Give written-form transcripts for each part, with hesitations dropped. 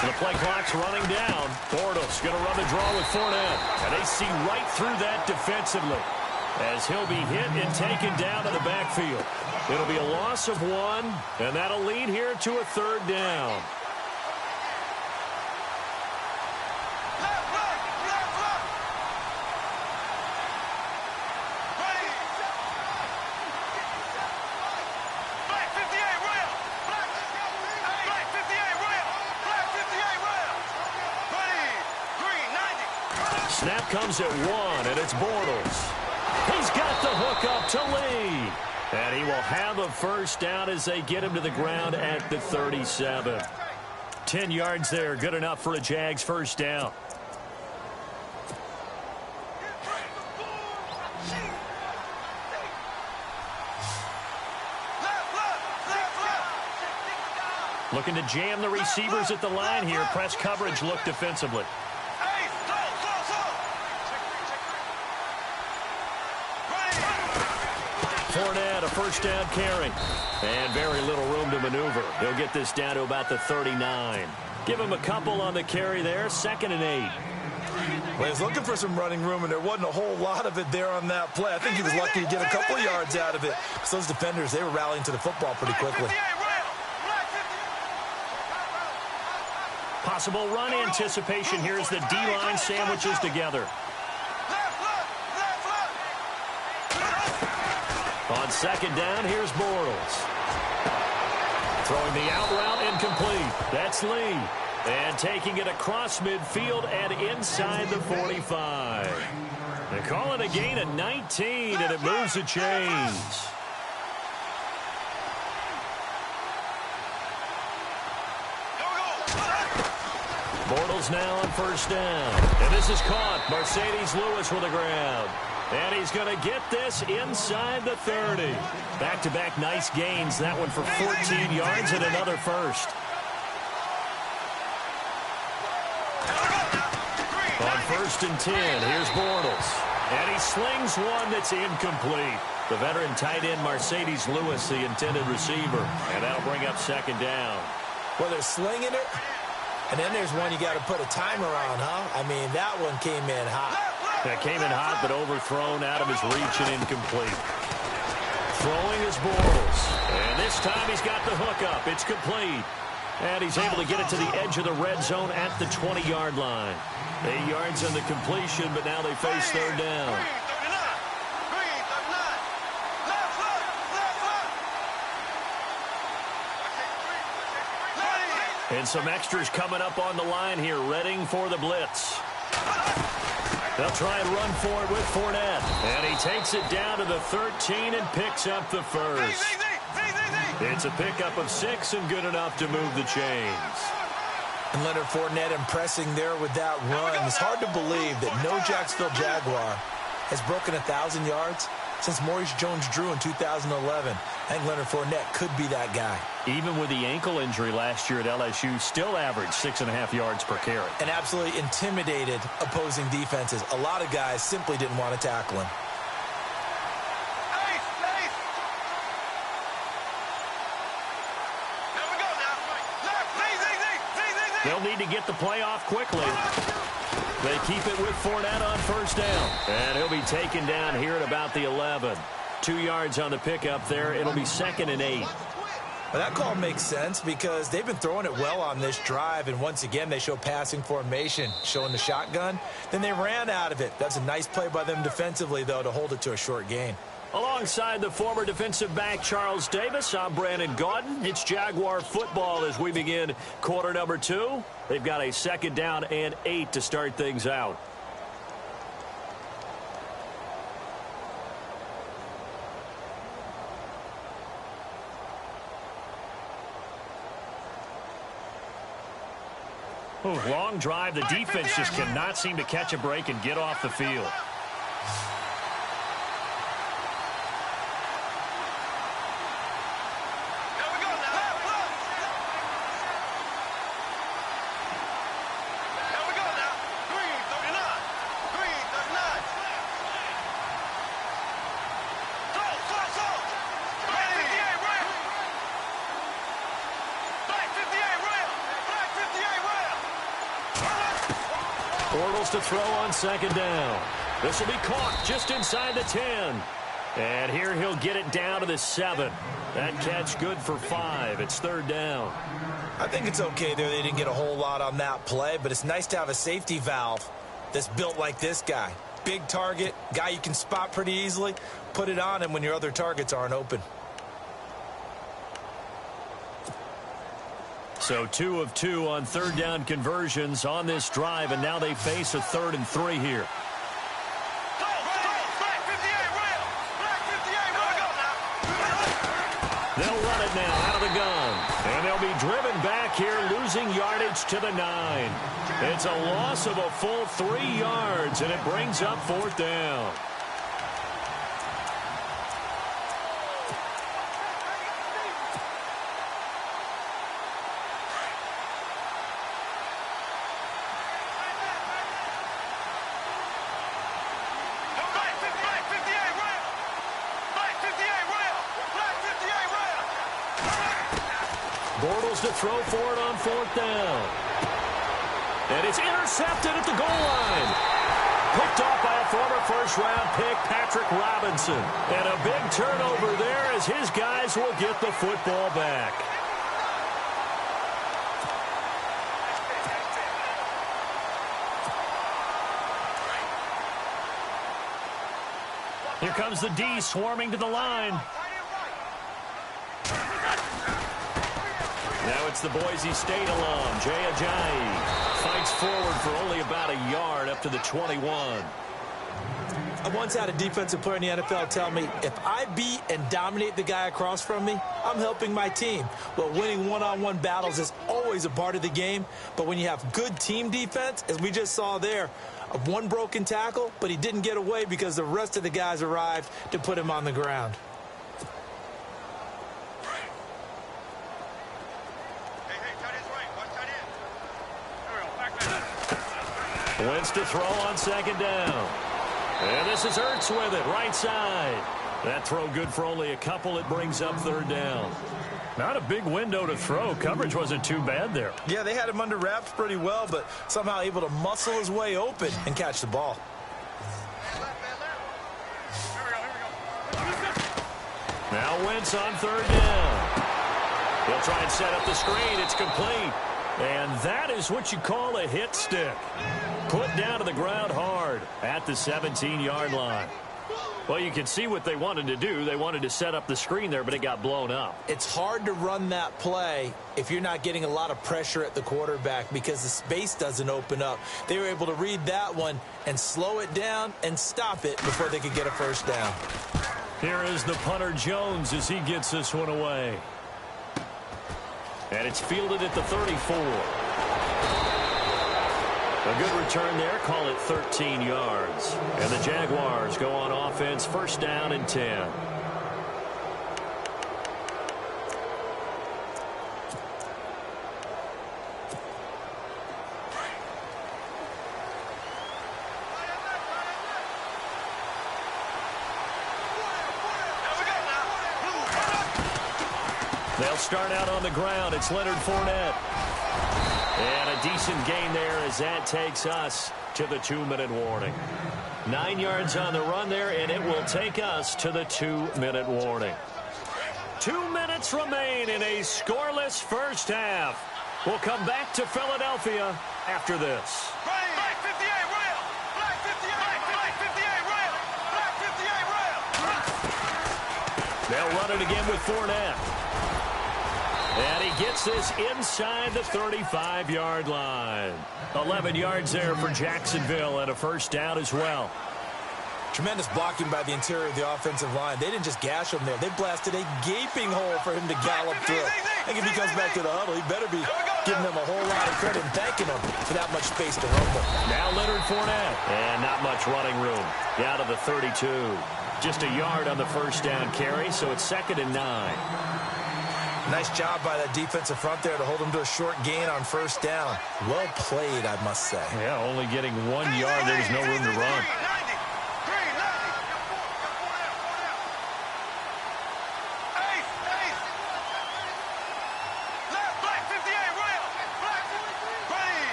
The play clock's running down. Bortles going to run the draw with Fournette. And they see right through that defensively as he'll be hit and taken down to the backfield. It'll be a loss of 1, and that'll lead here to a 3rd down. Snap comes at 1, and it's Bortles. He's got the hook up to Lee. And he will have a 1st down as they get him to the ground at the 37. 10 yards there, good enough for a Jags 1st down. Looking to jam the receivers at the line here. Press coverage look defensively. Fournette, a 1st down carry. And very little room to maneuver. He'll get this down to about the 39. Give him a couple on the carry there. 2nd and 8. Well, he's looking for some running room, and there wasn't a whole lot of it there on that play. I think he was lucky to get a couple of yards out of it. So those defenders, they were rallying to the football pretty quickly. Possible run anticipation here as the D-line sandwiches together. On 2nd down, here's Bortles. Throwing the out route incomplete. That's Lee. And taking it across midfield and inside the 45. They call it a gain of 19, and it moves the chains. Bortles now on 1st down. And this is caught. Mercedes Lewis with the ground. And he's going to get this inside the 30. Back-to-back nice gains. That one for 14 yards and another 1st. On 1st and 10, here's Bortles. And he slings one that's incomplete. The veteran tight end Mercedes Lewis, the intended receiver. And that'll bring up 2nd down. Well, they're slinging it. And then there's one you got to put a timer on, huh? I mean, that one came in hot. That came in hot, but overthrown out of his reach and incomplete. Throwing is Bortles. And this time he's got the hook up. It's complete. And he's able to get it to the edge of the red zone at the 20-yard line. 8 yards on the completion, but now they face 3rd down. And some extras coming up on the line here, readying for the blitz. They'll try and run for it with Fournette. And he takes it down to the 13 and picks up the 1st. It's a pickup of 6 and good enough to move the chains. And Leonard Fournette impressing there with that run. It's hard to believe that no Jacksonville Jaguar has broken 1,000 yards since Maurice Jones-Drew in 2011. I think Leonard Fournette could be that guy. Even with the ankle injury last year at LSU, still averaged 6.5 yards per carry. And absolutely intimidated opposing defenses. A lot of guys simply didn't want to tackle him. They'll need to get the play off quickly. They keep it with Fournette on 1st down. And he'll be taken down here at about the 11. 2 yards on the pickup there. It'll be 2nd and 8. Well, that call makes sense because they've been throwing it well on this drive, and once again they show passing formation, showing the shotgun. Then they ran out of it. That's a nice play by them defensively, though, to hold it to a short gain. Alongside the former defensive back Charles Davis, I'm Brandon Gaudin. It's Jaguar football as we begin quarter number 2. They've got a 2nd down and 8 to start things out. Long drive. The defense just cannot seem to catch a break and get off the field. Bortles to throw on second down. This will be caught just inside the 10. And here he'll get it down to the 7. That catch good for 5. It's third down. I think it's okay there. They didn't get a whole lot on that play, but it's nice to have a safety valve that's built like this guy. Big target, guy you can spot pretty easily. Put it on him when your other targets aren't open. So 2 of 2 on third down conversions on this drive, and now they face a 3rd and 3 here. They'll run it now out of the gun. And they'll be driven back here, losing yardage to the 9. It's a loss of a full 3 yards, and it brings up 4th down. Bortles to throw for it on 4th down. And it's intercepted at the goal line. Picked off by a former first-round pick, Patrick Robinson. And a big turnover there as his guys will get the football back. Here comes the D swarming to the line. Now it's the Boise State alum, Jay Ajayi. Fights forward for only about a yard up to the 21. I once had a defensive player in the NFL tell me, if I beat and dominate the guy across from me, I'm helping my team. Well, winning one-on-one battles is always a part of the game, but when you have good team defense, as we just saw there, one broken tackle, but he didn't get away because the rest of the guys arrived to put him on the ground. Wentz to throw on second down. And this is Ertz with it, right side. That throw good for only a couple. It brings up 3rd down. Not a big window to throw. Coverage wasn't too bad there. Yeah, they had him under wraps pretty well, but somehow able to muscle his way open and catch the ball. Now Wentz on 3rd down. He'll try and set up the screen. It's complete. And that is what you call a hit stick. Put down to the ground hard at the 17-yard line. Well, you can see what they wanted to do. They wanted to set up the screen there, but it got blown up. It's hard to run that play if you're not getting a lot of pressure at the quarterback because the space doesn't open up. They were able to read that one and slow it down and stop it before they could get a first down. Here is the punter Jones as he gets this one away. And it's fielded at the 34. A good return there. Call it 13 yards. And the Jaguars go on offense, first down and 10. They'll start out on the ground. It's Leonard Fournette. And a decent gain there as that takes us to the 2-minute warning. 9 yards on the run there, and it will take us to the 2-minute warning. 2 minutes remain in a scoreless first half. We'll come back to Philadelphia after this. Black 58 rail! Black 58 rail! Black 58 rail! They'll run it again with Fournette. And he gets this inside the 35-yard line. 11 yards there for Jacksonville and a first down as well. Tremendous blocking by the interior of the offensive line. They didn't just gash him there. They blasted a gaping hole for him to gallop through. I think if he comes back to the huddle, he better be giving them a whole lot of credit and thanking them for that much space to rumble. Now Leonard Fournette. And not much running room. Down to the 32. Just a yard on the first down carry, so it's 2nd and 9. Nice job by that defensive front there to hold him to a short gain on first down. Well played, I must say. Yeah, only getting 1 yard. There was no room to run.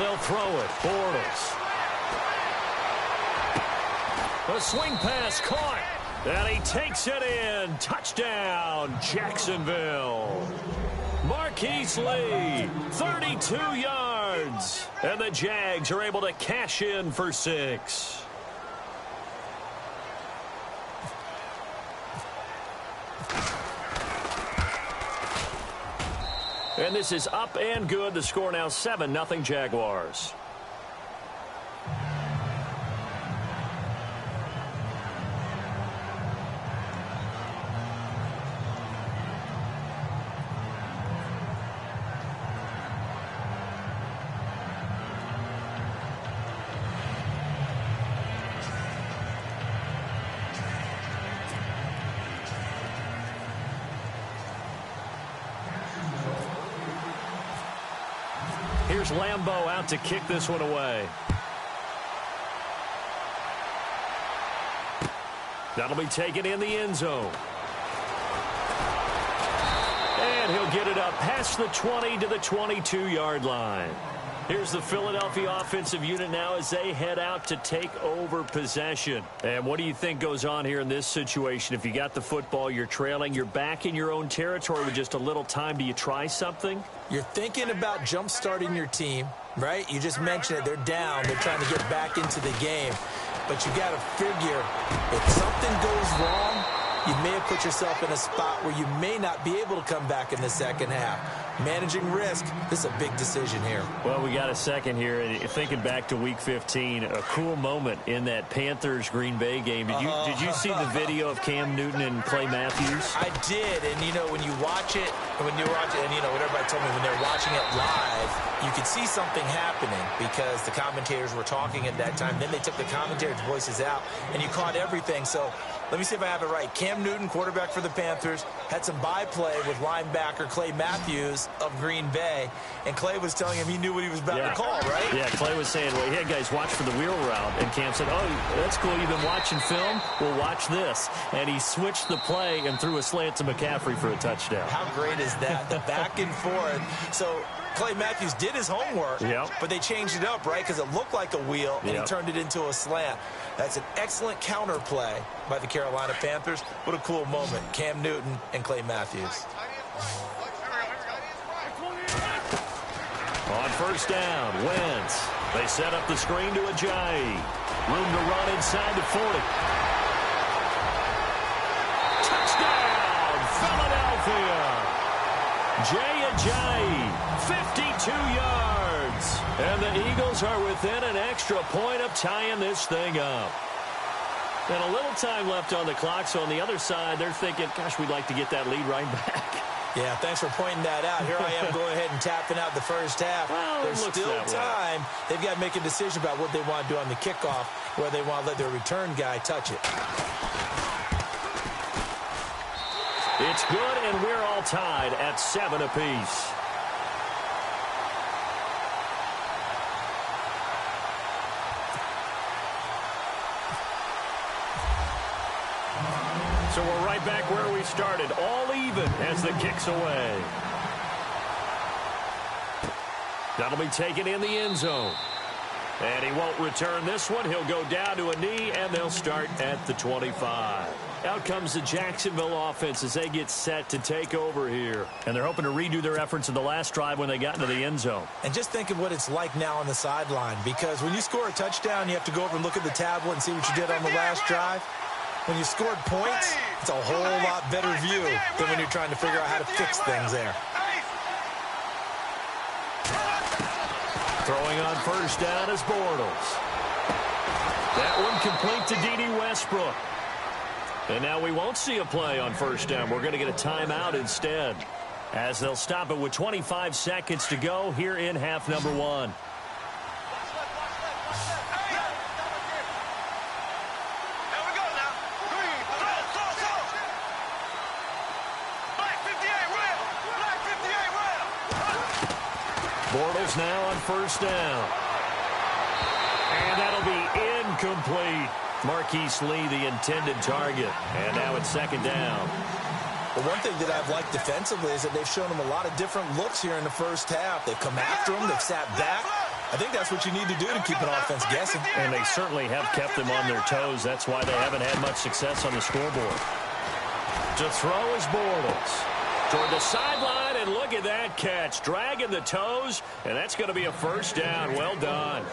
they'll throw it. Bortles. A swing pass caught. And he takes it in. Touchdown, Jacksonville. Marquise Lee, 32 yards. And the Jags are able to cash in for 6. And this is up and good. The score now 7-0 Jaguars. Here's Lambeau out to kick this one away. That'll be taken in the end zone. And he'll get it up past the 20 to the 22-yard line. Here's the Philadelphia offensive unit now as they head out to take over possession. And what do you think goes on here in this situation? If you got the football, you're trailing, you're back in your own territory with just a little time. Do you try something? You're thinking about jump-starting your team, right? You just mentioned it. They're down. They're trying to get back into the game. But you got to figure if something goes wrong, you may have put yourself in a spot where you may not be able to come back in the second half. Managing risk, this is a big decision here. Well, we got a second here. And thinking back to Week 15, a cool moment in that Panthers-Green Bay game. Did you see the video of Cam Newton and Clay Matthews? I did, and you know, when you watch it, and you know what everybody told me when they're watching it live, you could see something happening because the commentators were talking at that time. Then they took the commentators' voices out, and you caught everything. So let me see if I have it right. Cam Newton, quarterback for the Panthers, had some byplay with linebacker Clay Matthews of Green Bay, and Clay was telling him he knew what he was about to call, right? Yeah, Clay was saying, well, yeah, guys, watch for the wheel route. And Cam said, oh, that's cool. You've been watching film? Well, watch this. And he switched the play and threw a slant to McCaffrey for a touchdown. How great is that? The back and forth. So Clay Matthews did his homework, but they changed it up, right? Because it looked like a wheel, and he turned it into a slant. That's an excellent counter play by the Carolina Panthers. What a cool moment. Cam Newton and Clay Matthews. On first down, Wentz. They set up the screen to Ajayi. Room to run inside the 40. Touchdown, Philadelphia. Jay Ajayi, 52 yards. And the Eagles are within an extra point of tying this thing up. And a little time left on the clock, so on the other side, they're thinking, gosh, we'd like to get that lead right back. Yeah, thanks for pointing that out. Here I am going ahead and tapping out the first half. Well, there's still time. They've got to make a decision about what they want to do on the kickoff, whether they want to let their return guy touch it. It's good, and we're all tied at 7 apiece. So we're right back where we started, all even as the kick's away. That'll be taken in the end zone. And he won't return this one. He'll go down to a knee, and they'll start at the 25. Out comes the Jacksonville offense as they get set to take over here. And they're hoping to redo their efforts in the last drive when they got into the end zone. And just think of what it's like now on the sideline, because when you score a touchdown, you have to go over and look at the tablet and see what you did on the last drive. When you scored points, it's a whole lot better view than when you're trying to figure out how to fix things there. Throwing on first down is Bortles. That one complete to D.D. Westbrook. And now we won't see a play on first down. We're going to get a timeout instead, as they'll stop it with 25 seconds to go here in half number 1. Bortles now on first down. And that'll be incomplete. Marquise Lee, the intended target. And now it's second down. Well, one thing that I've liked defensively is that they've shown them a lot of different looks here in the first half. They've come after him. They've sat back. I think that's what you need to do to keep an offense guessing. And they certainly have kept them on their toes. That's why they haven't had much success on the scoreboard. To throw is Bortles. Toward the sideline, and look at that catch. Dragging the toes, and that's going to be a first down. Well done.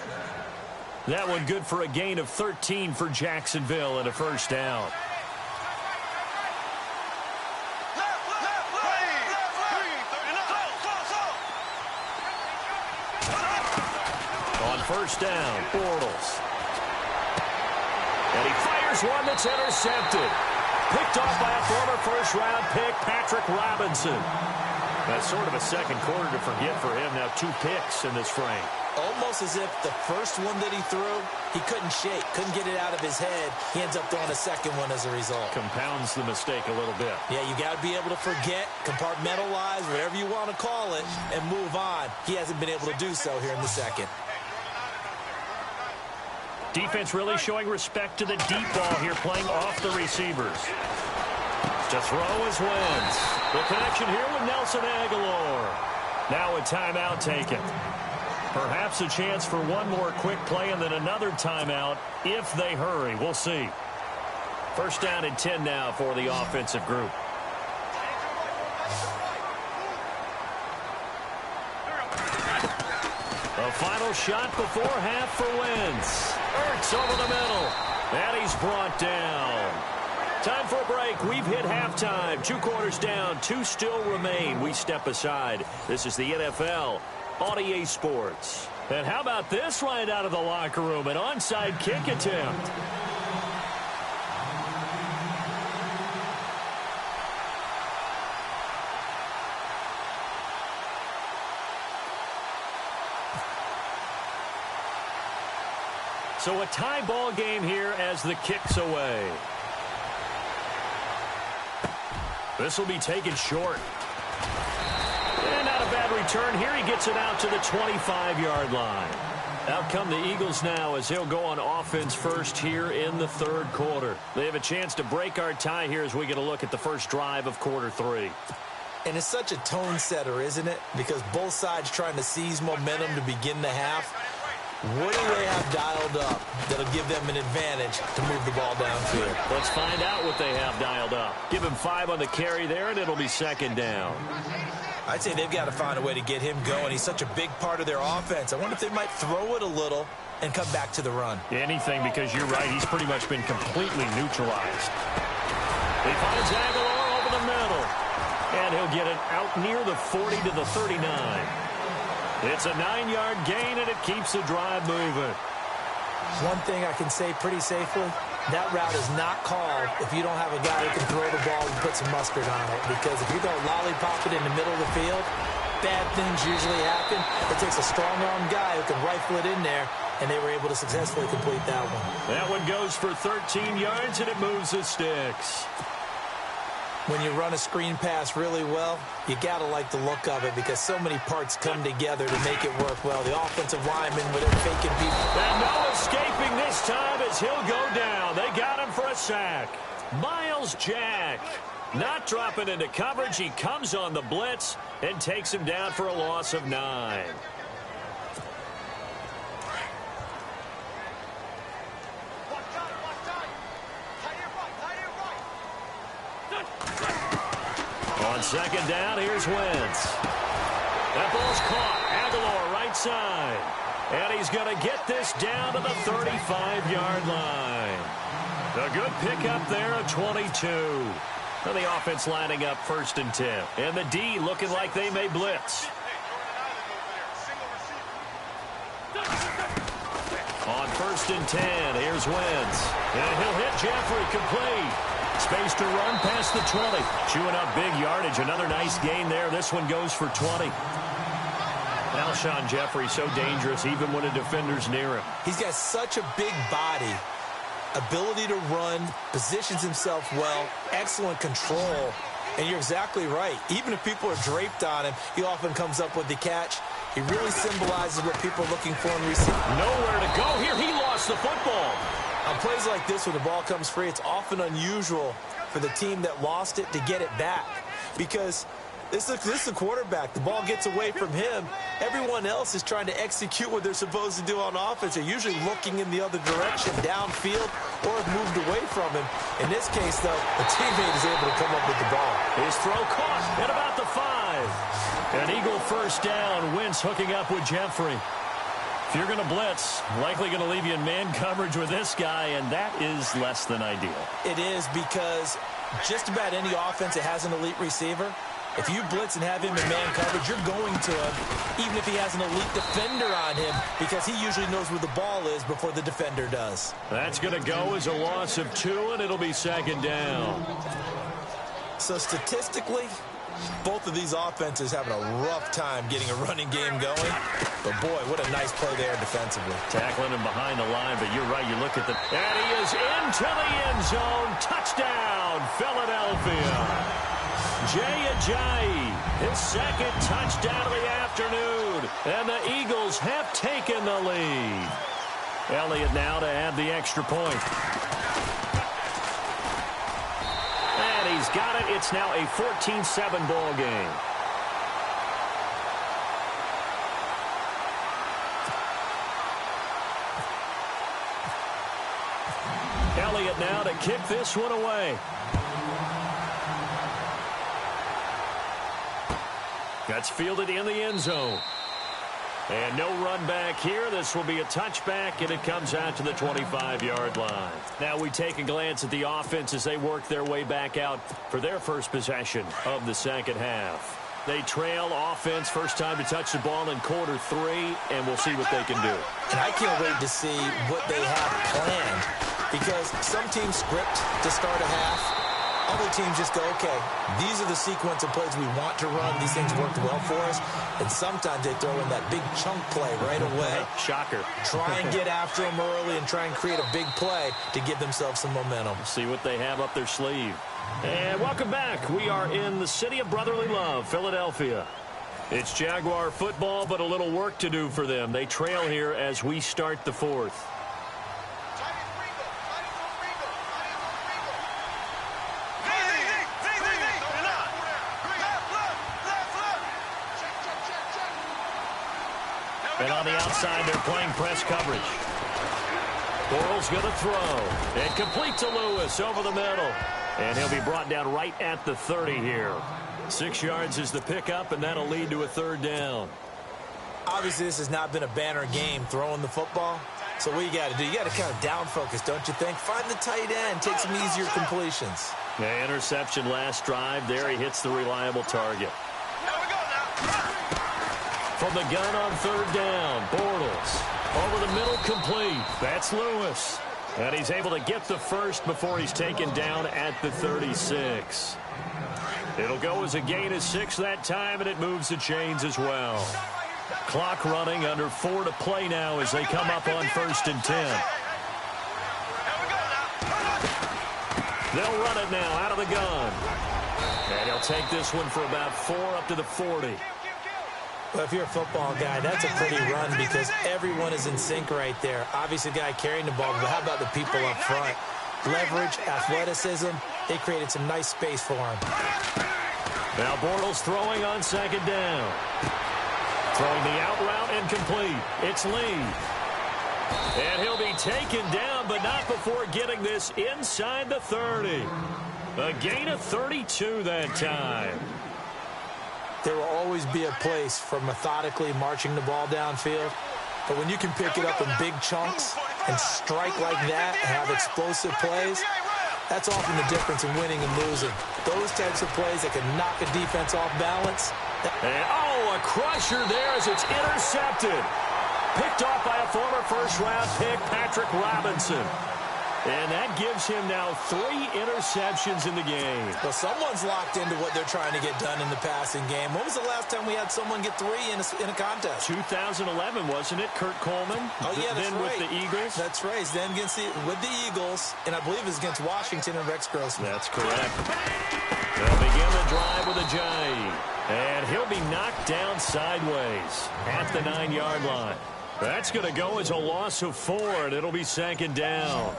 That one good for a gain of 13 for Jacksonville and a first down. On first down, Bortles. And he fires one that's intercepted. Picked off by a former first-round pick, Patrick Robinson. That's sort of a second quarter to forget for him. Now 2 picks in this frame. Almost as if the first one that he threw, he couldn't shake, couldn't get it out of his head. He ends up throwing a second one as a result. Compounds the mistake a little bit. Yeah, you got to be able to forget, compartmentalize, whatever you want to call it, and move on. He hasn't been able to do so here in the second. Defense really showing respect to the deep ball here, playing off the receivers. To throw is Wentz. The connection here with Nelson Aguilar. Now a timeout taken. Perhaps a chance for one more quick play and then another timeout if they hurry. We'll see. First down and 10 now for the offensive group. A final shot before half for Wentz. Ertz over the middle. And he's brought down. Time for a break. We've hit halftime. 2 quarters down. 2 still remain. We step aside. This is the NFL on EA Sports. And how about this right out of the locker room? An onside kick attempt. So a tie ball game here as the kick's away. This will be taken short. And not a bad return here. He gets it out to the 25-yard line. Out come the Eagles now as he'll go on offense first here in the third quarter. They have a chance to break our tie here as we get a look at the first drive of quarter 3. And it's such a tone setter, isn't it? Because both sides trying to seize momentum to begin the half. What do they have dialed up that'll give them an advantage to move the ball downfield? Let's find out what they have dialed up. Give him 5 on the carry there, and it'll be second down. I'd say they've got to find a way to get him going. He's such a big part of their offense. I wonder if they might throw it a little and come back to the run. Anything, because you're right. He's pretty much been completely neutralized. He finds Aguilar over the middle. And he'll get it out near the 40 to the 39. It's a 9-yard gain, and it keeps the drive moving. One thing I can say pretty safely, that route is not called if you don't have a guy who can throw the ball and put some mustard on it. Because if you go lollipop it in the middle of the field, bad things usually happen. It takes a strong-armed guy who can rifle it in there, and they were able to successfully complete that one. That one goes for 13 yards, and it moves the sticks. When you run a screen pass really well, you got to like the look of it because so many parts come together to make it work well. The offensive lineman with their faking people. And no escaping this time as he'll go down. They got him for a sack. Miles Jack not dropping into coverage. He comes on the blitz and takes him down for a loss of 9. On second down, here's Wentz. That ball's caught. Aguilar right side. And he's going to get this down to the 35-yard line. A good pickup there, a 22. And the offense lining up first and 10. And the D looking like they may blitz. On first and 10, here's Wentz. And he'll hit Jeffrey complete. Space to run past the 20. Chewing up big yardage. Another nice gain there. This one goes for 20. Alshon Jeffrey so dangerous even when a defender's near him. He's got such a big body. Ability to run. Positions himself well. Excellent control. And you're exactly right. Even if people are draped on him, he often comes up with the catch. He really symbolizes what people are looking for in receiving. Nowhere to go here. He lost the football. On plays like this where the ball comes free, it's often unusual for the team that lost it to get it back. Because This is the quarterback. The ball gets away from him. Everyone else is trying to execute what they're supposed to do on offense. They're usually looking in the other direction, downfield, or have moved away from him. In this case, though, a teammate is able to come up with the ball. His throw caught at about the 5. An Eagle first down. Wentz hooking up with Jeffrey. If you're going to blitz, likely going to leave you in man coverage with this guy, and that is less than ideal. It is, because just about any offense that has an elite receiver, if you blitz and have him in man coverage, you're going to him, even if he has an elite defender on him, because he usually knows where the ball is before the defender does. That's going to go as a loss of 2, and it'll be second down. So statistically, both of these offenses having a rough time getting a running game going. But, boy, what a nice play there defensively. Tackling him behind the line, but you're right. You look at the... And he is into the end zone. Touchdown, Philadelphia. Jay Ajayi, his second touchdown of the afternoon. And the Eagles have taken the lead. Elliott now to add the extra point. And he's got it. It's now a 14-7 ball game. Elliott now to kick this one away. That's fielded in the end zone. And no run back here. This will be a touchback, and it comes out to the 25-yard line. Now we take a glance at the offense as they work their way back out for their first possession of the second half. They trail offense, first time to touch the ball in quarter 3, and we'll see what they can do. And I can't wait to see what they have planned, because some teams script to start a half. Other teams just go, okay, these are the sequence of plays we want to run. These things worked well for us. And sometimes they throw in that big chunk play right away. Shocker. Try and get after them early and try and create a big play to give themselves some momentum. See what they have up their sleeve. And welcome back. We are in the city of brotherly love, Philadelphia. It's Jaguar football, but a little work to do for them. They trail here as we start the 4th. And on the outside, they're playing press coverage. Bortles going to throw. And complete to Lewis over the middle. And he'll be brought down right at the 30 here. 6 yards is the pickup, and that'll lead to a third down. Obviously, this has not been a banner game throwing the football. So what you got to do, you got to kind of down focus, don't you think? Find the tight end, take some easier completions. Yeah, interception last drive. There he hits the reliable target. From the gun on third down, Bortles over the middle, complete. That's Lewis. And he's able to get the first before he's taken down at the 36. It'll go as a gain of 6 that time, and it moves the chains as well. Clock running, under 4 to play now as they come up on 1st and 10. They'll run it now out of the gun. And he'll take this one for about 4 up to the 40. Well, if you're a football guy, that's a pretty run because everyone is in sync right there. Obviously, the guy carrying the ball, but how about the people up front? Leverage, athleticism, they created some nice space for him. Now Bortles throwing on second down. Throwing the out route incomplete. It's Lee. And he'll be taken down, but not before getting this inside the 30. A gain of 32 that time. There will always be a place for methodically marching the ball downfield. But when you can pick it up in big chunks and strike like that and have explosive plays, that's often the difference in winning and losing. Those types of plays that can knock a defense off balance. And, a crusher there as it's intercepted. Picked off by a former first-round pick, Patrick Robinson. And that gives him now 3 interceptions in the game. Well, someone's locked into what they're trying to get done in the passing game. When was the last time we had someone get 3 in a contest? 2011, wasn't it? Kurt Coleman. Oh, yeah, that's then right. with the Eagles. That's right. Then with the Eagles, and I believe it was against Washington and Rex Grossman. That's correct. They'll begin the drive with Ajayi. And he'll be knocked down sideways at the 9-yard line. That's going to go as a loss of 4, and it'll be second down.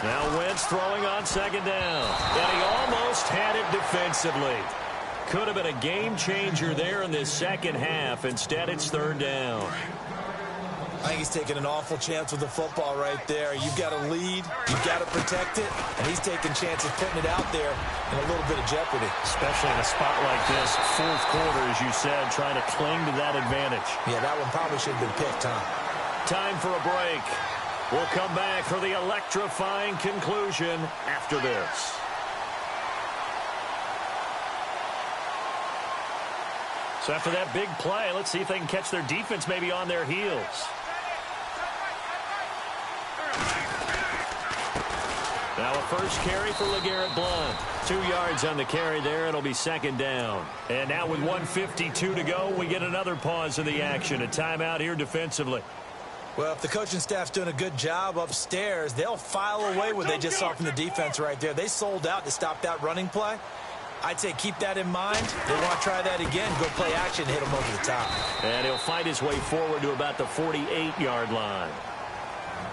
Now Wentz throwing on second down. And he almost had it defensively. Could have been a game changer there in this second half. Instead, it's third down. I think he's taking an awful chance with the football right there. You've got to lead, you've got to protect it, and he's taking chances putting it out there in a little bit of jeopardy. Especially in a spot like this, fourth quarter, as you said, trying to cling to that advantage. Yeah, that one probably should have been picked, huh? Time for a break. We'll come back for the electrifying conclusion after this. So after that big play, let's see if they can catch their defense maybe on their heels. Now a first carry for LeGarrette Blount. 2 yards on the carry there. It'll be second down. And now with 1:52 to go, we get another pause in the action. A timeout here defensively. Well, if the coaching staff's doing a good job upstairs, they'll file away what they just saw from the defense right there. They sold out to stop that running play. I'd say keep that in mind. They want to try that again. Go play action and hit them over the top. And he'll fight his way forward to about the 48-yard line.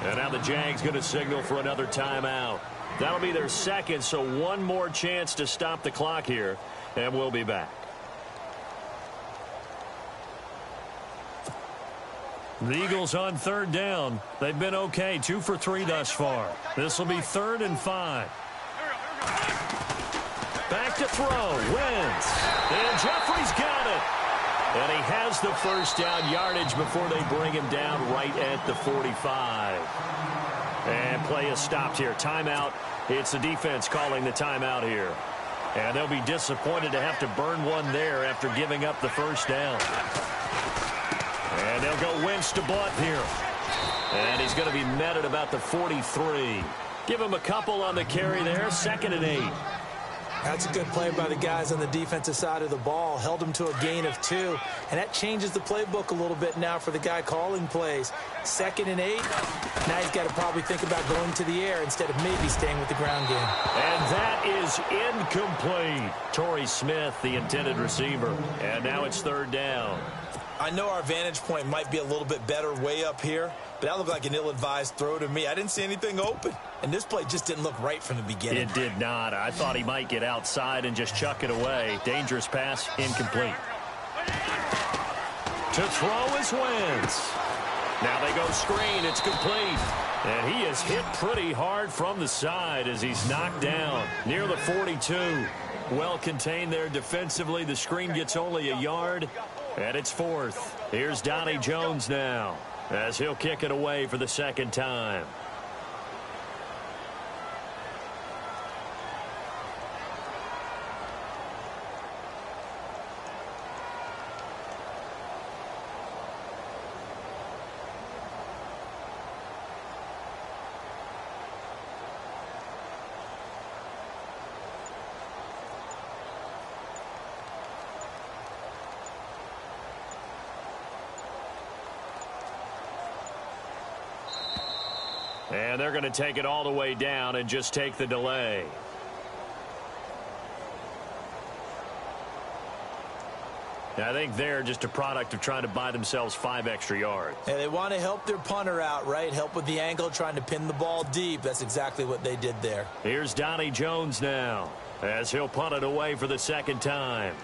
And now the Jags going to signal for another timeout. That'll be their second, so one more chance to stop the clock here, and we'll be back. The Eagles on third down. They've been okay, 2 for 3 thus far. This will be 3rd and 5. Back to throw, Wentz. And Jeffrey's got it. And he has the first down yardage before they bring him down right at the 45. And play is stopped here. Timeout. It's the defense calling the timeout here. And they'll be disappointed to have to burn one there after giving up the first down. And they'll go Wentz to Blount here. And he's going to be met at about the 43. Give him a couple on the carry there. 2nd and 8. That's a good play by the guys on the defensive side of the ball. Held them to a gain of 2. And that changes the playbook a little bit now for the guy calling plays. 2nd and 8. Now he's got to probably think about going to the air instead of maybe staying with the ground game. And that is incomplete. Torrey Smith, the intended receiver. And now it's 3rd down. I know our vantage point might be a little bit better way up here, but that looked like an ill-advised throw to me. I didn't see anything open, and this play just didn't look right from the beginning. It did not. I thought he might get outside and just chuck it away. Dangerous pass, incomplete. To throw is Wentz. Now they go screen. It's complete. And he is hit pretty hard from the side as he's knocked down near the 42. Well contained there defensively. The screen gets only a yard. And it's 4th. Here's Donnie Jones now as he'll kick it away for the 2nd time. And they're going to take it all the way down and just take the delay. I think they're just a product of trying to buy themselves 5 extra yards. And they want to help their punter out, right? Help with the angle, trying to pin the ball deep. That's exactly what they did there. Here's Donnie Jones now as he'll punt it away for the 2nd time.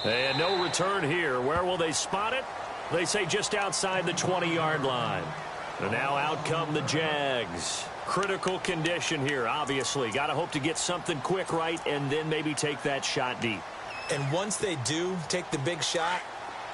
And no return here. Where will they spot it? They say just outside the 20-yard line. And now out come the Jags. Critical condition here, obviously. Got to hope to get something quick right and then maybe take that shot deep. And once they do take the big shot,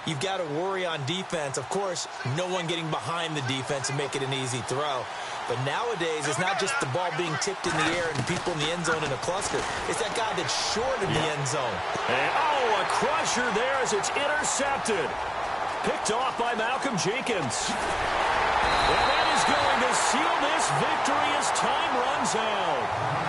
you've got to worry on defense. Of course, no one getting behind the defense and make it an easy throw. But nowadays, it's not just the ball being tipped in the air and people in the end zone in a cluster. It's that guy that's short of the end zone. And, a crusher there as it's intercepted. Picked off by Malcolm Jenkins. And that is going to seal this victory as time runs out.